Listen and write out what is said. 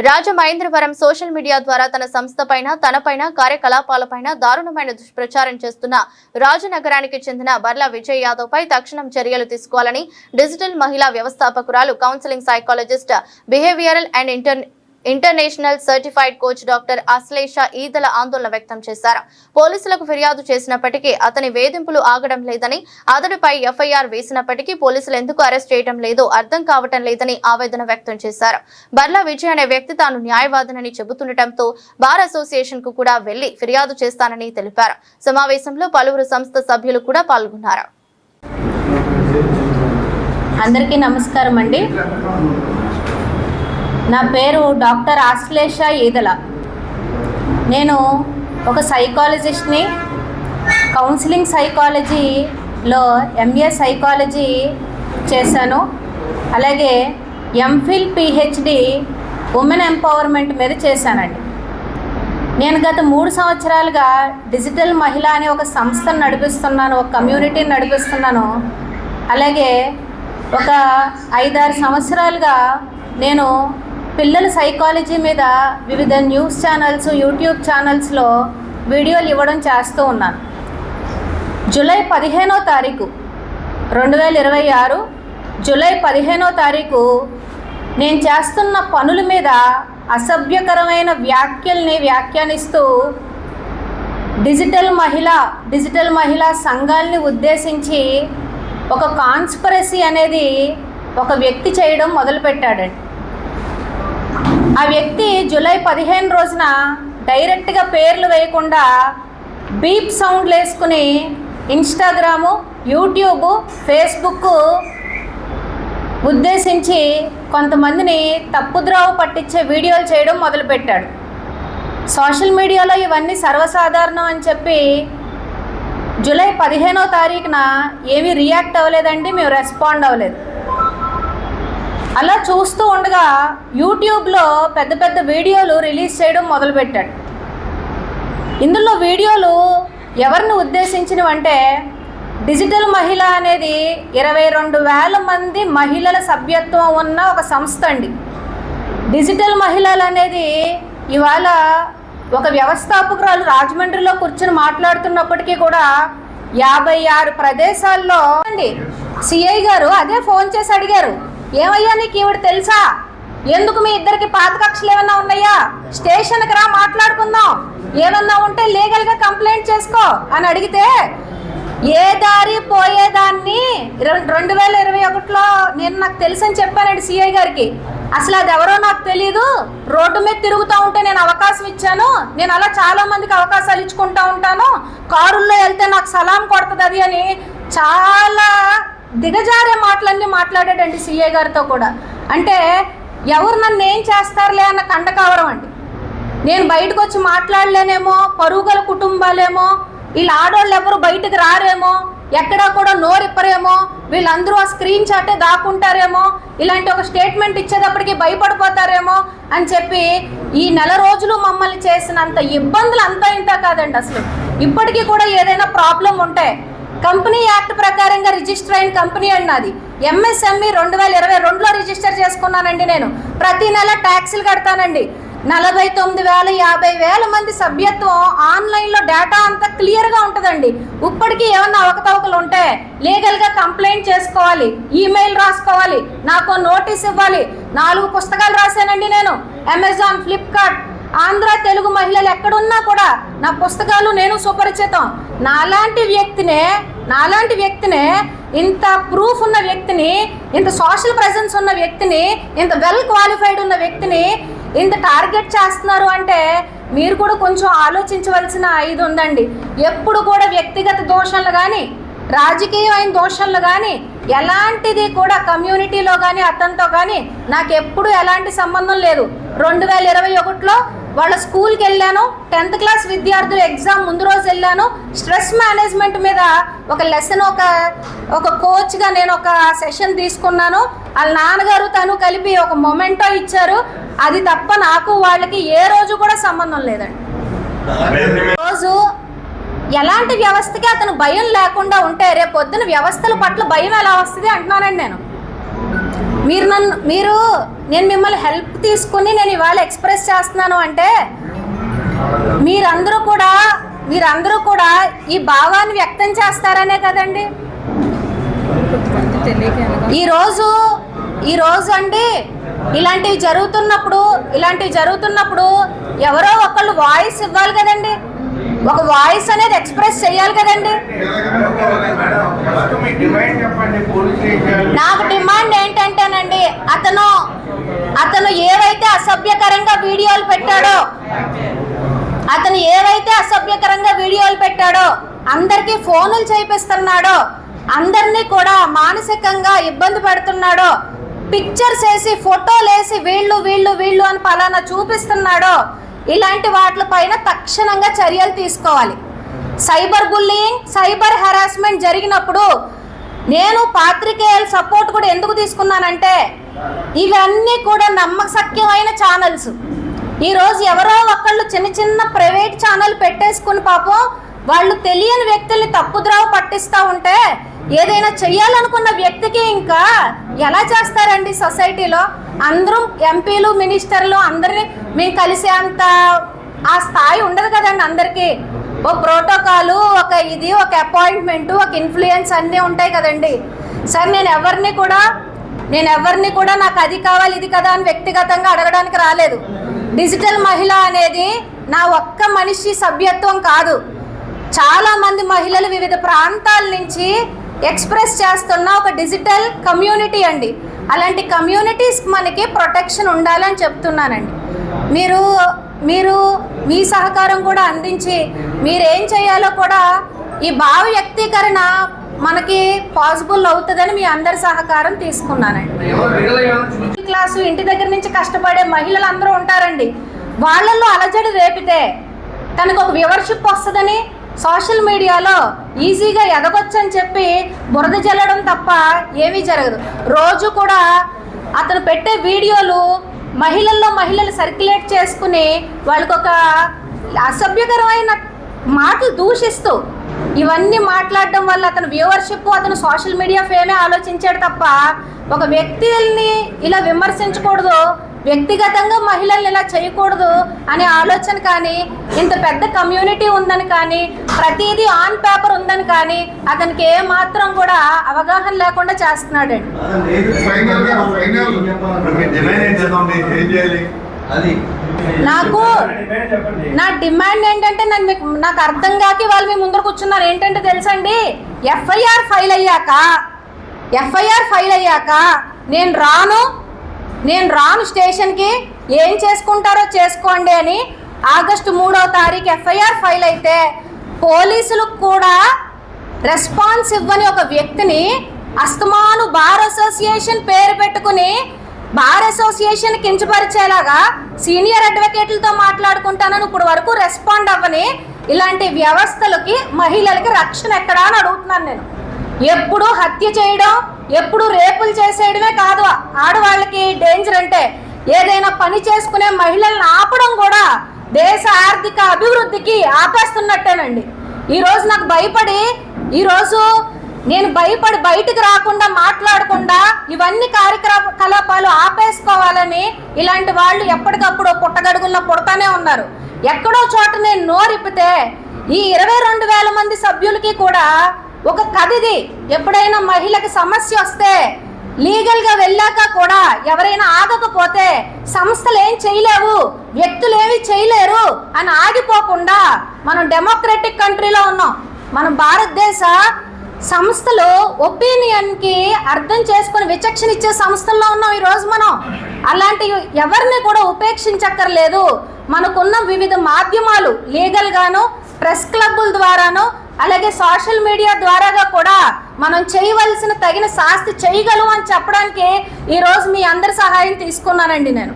Rajamahendravaram social media ద్వారా తన సంస్థపైన తనపైన కార్యకలాపాలపైన దారుణమైన దుష్ప్రచారం చేస్తున్న రాజనగరానికి చెందిన బర్లా విజయ్ యాదవ్ పై తక్షణం చర్యలు తీసుకోవాలని డిజిటల్ మహిళా వ్యవస్థాపకురాలు counselling psychologist behavioural and international certified coach doctor Ashlesha Eedala ఆందోళన వ్యక్తం చేశారు. పోలీసులకు ఫిర్యాదు చేసినప్పటికీ అతని వేధింపులు ఆగడం లేదని, అతడిపై ఎఫ్ఐఆర్ వేసినప్పటికీ పోలీసులు ఎందుకు అరెస్ట్ చేయడం లేదో అర్థం కావటం లేదని ఆవేదన వ్యక్తం చేశారు. బర్లా విజయ్ అనే వ్యక్తి తాను న్యాయవాదనని చెబుతుండటంతో బార్ అసోసియేషన్ కు కూడా వెళ్లి ఫిర్యాదు చేస్తానని తెలిపారు. సమావేశంలో పలువురు సంస్థ సభ్యులు కూడా పాల్గొన్నారు. అందరికీ నమస్కారం అండి. నా పేరు డాక్టర్ అశ్లేష ఈదల. నేను ఒక సైకాలజిస్ట్ని. కౌన్సిలింగ్ సైకాలజీలో ఎంఏ సైకాలజీ చేశాను. అలాగే ఎంఫిల్ పిహెచ్డి ఉమెన్ ఎంపవర్మెంట్ మీద చేశానండి. నేను గత 3 సంవత్సరాలుగా డిజిటల్ మహిళ అనే ఒక సంస్థను నడిపిస్తున్నాను, ఒక కమ్యూనిటీని నడిపిస్తున్నాను. అలాగే ఒక 5-6 సంవత్సరాలుగా నేను పిల్లల సైకాలజీ మీద వివిధ న్యూస్ ఛానల్స్, యూట్యూబ్ ఛానల్స్లో వీడియోలు ఇవ్వడం చేస్తూ ఉన్నాను. జూలై 15వ తారీఖు 2026 జూలై 15వ తారీఖు నేను చేస్తున్న పనుల మీద అసభ్యకరమైన వ్యాఖ్యల్ని వ్యాఖ్యానిస్తూ డిజిటల్ మహిళా సంఘాలని ఉద్దేశించి ఒక కాన్స్పిరసీ అనేది ఒక వ్యక్తి చేయడం మొదలుపెట్టాడండి. ఆ వ్యక్తి జూలై 15 రోజున డైరెక్ట్గా పేర్లు వేయకుండా బీప్ సౌండ్లు వేసుకుని ఇన్స్టాగ్రాము, యూట్యూబ్, ఫేస్బుక్ ఉద్దేశించి కొంతమందిని తప్పుద్రోవ పట్టించే వీడియోలు చేయడం మొదలుపెట్టాడు. సోషల్ మీడియాలో ఇవన్నీ సర్వసాధారణం అని చెప్పి జూలై 15వ తారీఖున ఏమీ రియాక్ట్ అవ్వలేదండి, మేము రెస్పాండ్ అవ్వలేదు. అలా చూస్తూ ఉండగా యూట్యూబ్లో పెద్ద పెద్ద వీడియోలు రిలీజ్ చేయడం మొదలుపెట్టాడు. ఇందులో వీడియోలు ఎవరిని ఉద్దేశించినవంటే డిజిటల్ మహిళ అనేది 22,000 మంది మహిళల సభ్యత్వం ఉన్న ఒక సంస్థ అండి. డిజిటల్ మహిళలు అనేది ఇవాళ ఒక వ్యవస్థాపకురాలు రాజమండ్రిలో కూర్చుని మాట్లాడుతున్నప్పటికీ కూడా 56 ప్రదేశాల్లో అండి సిఐ గారు అదే ఫోన్ చేసి అడిగారు, ఏమయ్యా నీకు ఈవిడ తెలుసా, ఎందుకు మీ ఇద్దరికి పాత కక్షలు ఏమన్నా ఉన్నాయా, స్టేషన్కి రా మాట్లాడుకుందాం, ఏమన్నా ఉంటే లీగల్గా కంప్లైంట్ చేసుకో అని అడిగితే ఏ దారి పోయేదాన్ని 2021లో నేను నాకు తెలుసని చెప్పానండి సిఐ గారికి. అసలు అది ఎవరో నాకు తెలియదు, రోడ్డు మీద తిరుగుతూ ఉంటే నేను అవకాశం ఇచ్చాను, నేను అలా చాలా మందికి అవకాశాలు ఇచ్చుకుంటూ ఉంటాను, కారుల్లో వెళ్తే నాకు సలాం కొడుతుంది అది అని చాలా దిగజారే మాటలన్నీ మాట్లాడాడండి సిఐ గారితో కూడా. అంటే ఎవరు నన్ను ఏం చేస్తారులే అన్న కండకావరం అండి. నేను బయటకు వచ్చి మాట్లాడలేనేమో, పరుగుల కుటుంబాలేమో, వీళ్ళ ఆడవాళ్ళు ఎవరు బయటకు రారేమో, ఎక్కడా కూడా నోరిప్పరేమో, వీళ్ళందరూ ఆ స్క్రీన్ షాటే దాక్కుంటారేమో, ఇలాంటి ఒక స్టేట్మెంట్ ఇచ్చేటప్పటికి భయపడిపోతారేమో అని చెప్పి ఈ నెల రోజులు మమ్మల్ని చేసినంత ఇబ్బందులు అంతా ఇంత కాదండి. అసలు ఇప్పటికీ కూడా ఏదైనా ప్రాబ్లం ఉంటే కంపెనీ యాక్ట్ ప్రకారంగా రిజిస్టర్ అయిన కంపెనీ అన్నది ఎంఎస్ఎంఈ 2022లో రిజిస్టర్ చేసుకున్నానండి. నేను ప్రతి నెల ట్యాక్సులు కడతానండి. 49,000-50,000 మంది సభ్యత్వం ఆన్లైన్లో డేటా అంతా క్లియర్గా ఉంటుందండి. ఇప్పటికీ ఏమన్నా అవకతవకలు ఉంటే లీగల్గా కంప్లైంట్ చేసుకోవాలి, ఈమెయిల్ రాసుకోవాలి, నాకు నోటీస్ ఇవ్వాలి. 4 పుస్తకాలు రాశానండి నేను. అమెజాన్, ఫ్లిప్కార్ట్, ఆంధ్ర తెలుగు మహిళలు ఎక్కడున్నా కూడా నా పుస్తకాలు నేను సుపరిచితం. నాలాంటి వ్యక్తినే ఇంత ప్రూఫ్ ఉన్న వ్యక్తిని, ఇంత సోషల్ ప్రెజెన్స్ ఉన్న వ్యక్తిని, ఇంత వెల్ క్వాలిఫైడ్ ఉన్న వ్యక్తిని ఇంత టార్గెట్ చేస్తున్నారు అంటే మీరు కూడా కొంచెం ఆలోచించవలసిన ఇది ఉందండి. ఎప్పుడు కూడా వ్యక్తిగత దోషాలు కానీ, రాజకీయమైన దోషాలు కానీ, ఎలాంటిది కూడా కమ్యూనిటీలో కానీ అతనితో కానీ నాకు ఎప్పుడు ఎలాంటి సంబంధం లేదు. 2021లో వాళ్ళ స్కూల్కి వెళ్ళాను, 10th క్లాస్ విద్యార్థులు ఎగ్జామ్ ముందు రోజు వెళ్ళాను. స్ట్రెస్ మేనేజ్మెంట్ మీద ఒక లెసన్, ఒక కోచ్గా నేను ఒక సెషన్ తీసుకున్నాను. వాళ్ళ నాన్నగారు తను కలిపి ఒక మొమెంటో ఇచ్చారు. అది తప్ప నాకు వాళ్ళకి ఏ రోజు కూడా సంబంధం లేదండి. రోజు ఎలాంటి వ్యవస్థకి అతను భయం లేకుండా ఉంటే రేపు పొద్దున వ్యవస్థల పట్ల భయం ఎలా వస్తుంది అంటున్నానండి నేను. మీరు నేను మిమ్మల్ని హెల్ప్ తీసుకుని నేను ఇవాళ ఎక్స్ప్రెస్ చేస్తున్నాను అంటే మీరందరూ కూడా ఈ భావాన్ని వ్యక్తం చేస్తారనే కదండి. ఈరోజు అండి ఇలాంటివి జరుగుతున్నప్పుడు ఎవరో ఒకళ్ళు వాయిస్ ఇవ్వాలి కదండి, ఒక వాయిస్ అనేది ఎక్స్ప్రెస్ చేయాలి కదండి. నాకు డిమాండ్ ఏంటంటేనండి, అతను ఏవైతే అసభ్యకరంగా వీడియోలు పెట్టాడో అందరికీ ఫోనులు చేపిస్తున్నాడో, అందరినీ కూడా మానసికంగా ఇబ్బంది పెడుతున్నాడో, పిక్చర్స్ వేసి ఫోటోలు వేసి వీళ్ళు అని పలానా చూపిస్తున్నాడో, ఇలాంటి వాటిపైన తక్షణంగా చర్యలు తీసుకోవాలి. సైబర్ బుల్లింగ్, సైబర్ హెరాస్మెంట్ జరిగినప్పుడు నేను పాత్రికేయుల సపోర్ట్ కూడా ఎందుకు తీసుకున్నానంటే ఇవన్నీ కూడా నమ్మశక్యమైన ఛానల్స్. ఈరోజు ఎవరో ఒకళ్ళు చిన్న ప్రైవేట్ ఛానల్ పెట్టేసుకుని పాపం వాళ్ళు తెలియని వ్యక్తుల్ని తప్పుద్రోవ పట్టిస్తూ ఉంటే ఏదైనా చెయ్యాలనుకున్న వ్యక్తికి ఇంకా ఎలా చేస్తారండి? సొసైటీలో అందరూ ఎంపీలు, మినిస్టర్లు అందరినీ మేము కలిసే అంత ఆ స్థాయి ఉండదు కదండి. అందరికీ ఒక ప్రోటోకాలు, ఒక అపాయింట్మెంటు, ఒక ఇన్ఫ్లుయెన్స్ అన్నీ ఉంటాయి కదండి. సార్ నేను ఎవరిని కూడా నాకు అది కావాలి ఇది కదా అని వ్యక్తిగతంగా అడగడానికి రాలేదు. డిజిటల్ మహిళ అనేది నా ఒక్క మనిషి సభ్యత్వం కాదు, చాలామంది మహిళలు వివిధ ప్రాంతాల నుంచి ఎక్స్ప్రెస్ చేస్తున్న ఒక డిజిటల్ కమ్యూనిటీ అండి. అలాంటి కమ్యూనిటీస్కి మనకి ప్రొటెక్షన్ ఉండాలని చెప్తున్నానండి. మీరు మీ సహకారం కూడా అందించి మీరేం చేయాలో కూడా ఈ భావ వ్యక్తీకరణ మనకి పాసిబుల్ అవుతుందని మీ అందరి సహకారం తీసుకున్నానండి. క్లాసు ఇంటి దగ్గర నుంచి కష్టపడే మహిళలు అందరూ ఉంటారండి. వాళ్ళల్లో అలజడి రేపితే తనకు ఒక వ్యూవర్షిప్ వస్తుందని సోషల్ మీడియాలో ఈజీగా ఎదగొచ్చని చెప్పి బురద జల్లడం తప్ప ఏమీ జరగదు. రోజు కూడా అతను పెట్టే వీడియోలు మహిళలు సర్క్యులేట్ చేసుకుని వాళ్ళకు ఒక అసభ్యకరమైన మాటలు దూషిస్తూ ఇవన్నీ మాట్లాడడం వల్ల అతను వ్యూవర్షిప్, అతను సోషల్ మీడియా ఫేమే ఆలోచించాడు తప్ప ఒక వ్యక్తిని ఇలా విమర్శించకూడదు, వ్యక్తిగతంగా మహిళల్ని ఇలా చేయకూడదు అనే ఆలోచన కానీ, ఇంత పెద్ద కమ్యూనిటీ ఉందని కానీ, ప్రతిదీ ఆన్ పేపర్ ఉందని కానీ అతనికి ఏ మాత్రం కూడా అవగాహన లేకుండా చేస్తున్నాడండి. నా డిమాండ్ ఏంటంటే నాకు అర్థం కాక వాళ్ళు మీ ముందర కూర్చున్నారు. ఏంటంటే తెలుసండి, ఎఫ్ఐఆర్ ఫైల్ అయ్యాక నేను రాను స్టేషన్కి, ఏం చేసుకుంటారో చేసుకోండి అని ఆగస్టు 3వ తారీఖు ఎఫ్ఐఆర్ ఫైల్ అయితే పోలీసులు కూడా రెస్పాన్స్ ఇవ్వని ఒక వ్యక్తిని అస్తమాను బార్ అసోసియేషన్ పేరు పెట్టుకుని బార్ అసోసియేషన్ కించపరిచేలాగా సీనియర్ అడ్వకేట్లతో మాట్లాడుకుంటానని ఇప్పుడు వరకు రెస్పాండ్ అవ్వని ఇలాంటి వ్యవస్థలకి మహిళలకి రక్షణ ఎక్కడా అని అడుగుతున్నాను నేను. ఎప్పుడు హత్య చేయడం, ఎప్పుడు రేపులు చేసేయడమే కాదు ఆడవాళ్ళకి డేంజర్ అంటే, ఏదైనా పని చేసుకునే మహిళలను ఆపడం కూడా దేశ ఆర్థిక అభివృద్ధికి ఆపేస్తున్నట్టేనండి. ఈరోజు నాకు నేను భయపడి బయటకు రాకుండా మాట్లాడకుండా ఇవన్నీ కార్యకలాపాలు ఆపేసుకోవాలని ఇలాంటి వాళ్ళు ఎప్పటికప్పుడు పుట్టగడుగుల్లో పుడతానే ఉన్నారు. ఎక్కడో చోట నేను నోరిప్పితే ఈ 22,000 మంది సభ్యులకి కూడా ఒక కథది. ఎప్పుడైనా మహిళకి సమస్య వస్తే లీగల్గా వెళ్ళాక కూడా ఎవరైనా ఆగకపోతే సంస్థలు ఏం చేయలేవు, వ్యక్తులు ఏమి చేయలేరు అని ఆగిపోకుండా మనం డెమోక్రటిక్ కంట్రీలో ఉన్నాం. మనం భారతదేశ సంస్థలు ఒపీనియన్కి అర్థం చేసుకుని విచక్షణ ఇచ్చే సంస్థల్లో ఉన్నాం ఈరోజు మనం. అలాంటి ఎవరిని కూడా ఉపేక్షించక్కర్లేదు. మనకున్న వివిధ మాధ్యమాలు లీగల్గాను, ప్రెస్ క్లబ్బుల ద్వారాను, అలాగే సోషల్ మీడియా ద్వారాగా కూడా మనం చేయవలసిన తగిన శాస్తి చేయగలం అని చెప్పడానికి ఈరోజు మీ అందరి సహాయం తీసుకున్నానండి నేను.